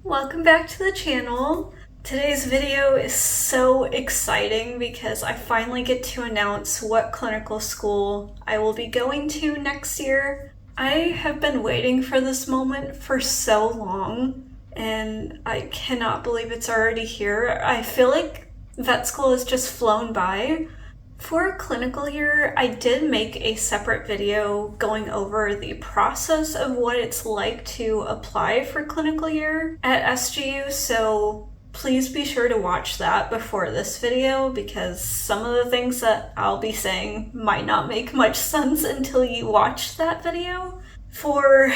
Welcome back to the channel. Today's video is so exciting because I finally get to announce what clinical school I will be going to next year. I have been waiting for this moment for so long and I cannot believe it's already here. I feel like vet school has just flown by. For clinical year, I did make a separate video going over the process of what it's like to apply for clinical year at SGU, so please be sure to watch that before this video because some of the things that I'll be saying might not make much sense until you watch that video. For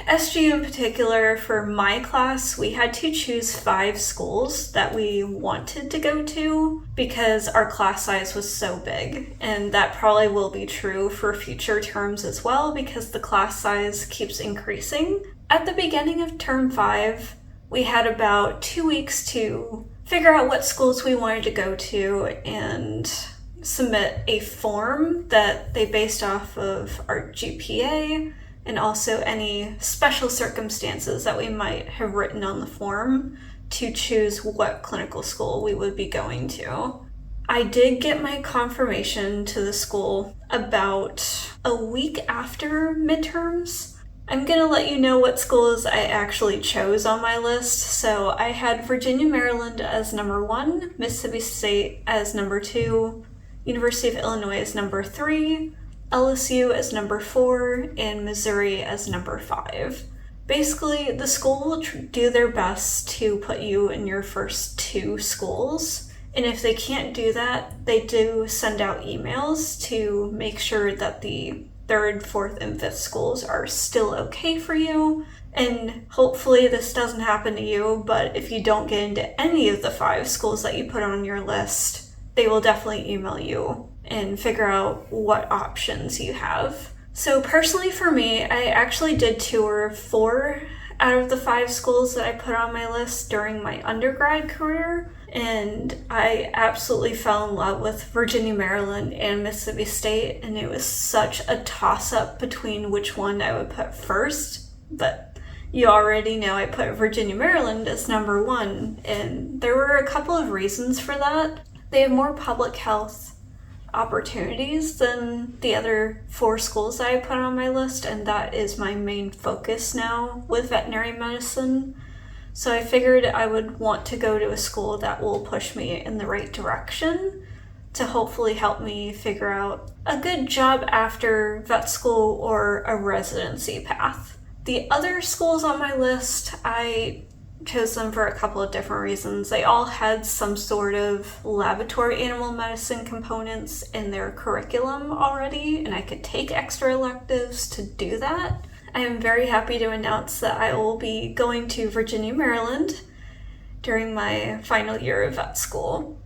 SGU in particular, for my class, we had to choose 5 schools that we wanted to go to because our class size was so big. And that probably will be true for future terms as well because the class size keeps increasing. At the beginning of term 5, we had about 2 weeks to figure out what schools we wanted to go to and submit a form that they based off of our GPA and also any special circumstances that we might have written on the form to choose what clinical school we would be going to. I did get my confirmation to the school about a week after midterms. I'm gonna let you know what schools I actually chose on my list. So I had Virginia, Maryland as number 1, Mississippi State as number 2, University of Illinois as number 3, LSU as number 4, and Missouri as number 5. Basically, the school will do their best to put you in your first 2 schools, and if they can't do that, they do send out emails to make sure that the 3rd, 4th, and 5th schools are still okay for you. And hopefully this doesn't happen to you, but if you don't get into any of the 5 schools that you put on your list, they will definitely email you and figure out what options you have. So personally for me, I actually did tour 4 out of the 5 schools that I put on my list during my undergrad career, and I absolutely fell in love with Virginia, Maryland, and Mississippi State, and it was such a toss-up between which one I would put first, but you already know I put Virginia, Maryland as number 1, and there were a couple of reasons for that. They have more public health opportunities than the other 4 schools that I put on my list, and that is my main focus now with veterinary medicine. So I figured I would want to go to a school that will push me in the right direction to hopefully help me figure out a good job after vet school or a residency path. The other schools on my list, I chose them for a couple of different reasons. They all had some sort of laboratory animal medicine components in their curriculum already, and I could take extra electives to do that. I am very happy to announce that I will be going to Virginia, Maryland during my final year of vet school.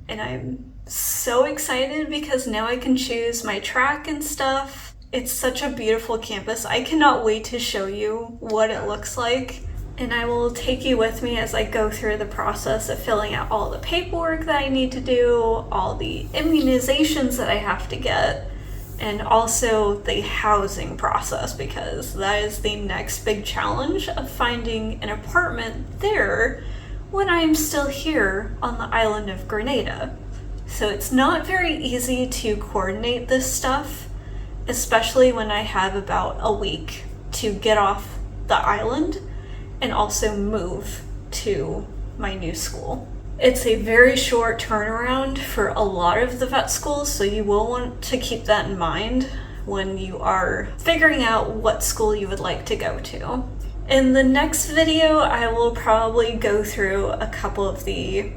And I'm so excited because now I can choose my track and stuff. It's such a beautiful campus. I cannot wait to show you what it looks like. And I will take you with me as I go through the process of filling out all the paperwork that I need to do, all the immunizations that I have to get, and also the housing process because that is the next big challenge of finding an apartment there when I'm still here on the island of Grenada. So it's not very easy to coordinate this stuff, especially when I have about a week to get off the island and also move to my new school. It's a very short turnaround for a lot of the vet schools, so you will want to keep that in mind when you are figuring out what school you would like to go to. In the next video, I will probably go through a couple of the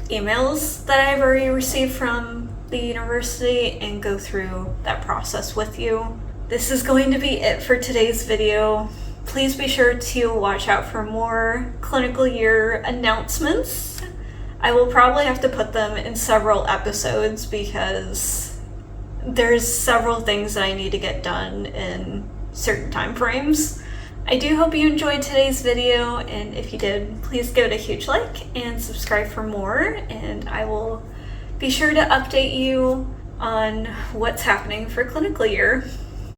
emails that I've already received from the university and go through that process with you. This is going to be it for today's video. Please be sure to watch out for more clinical year announcements. I will probably have to put them in several episodes because there's several things that I need to get done in certain time frames. I do hope you enjoyed today's video, and if you did, please give it a huge like and subscribe for more, and I will be sure to update you on what's happening for clinical year.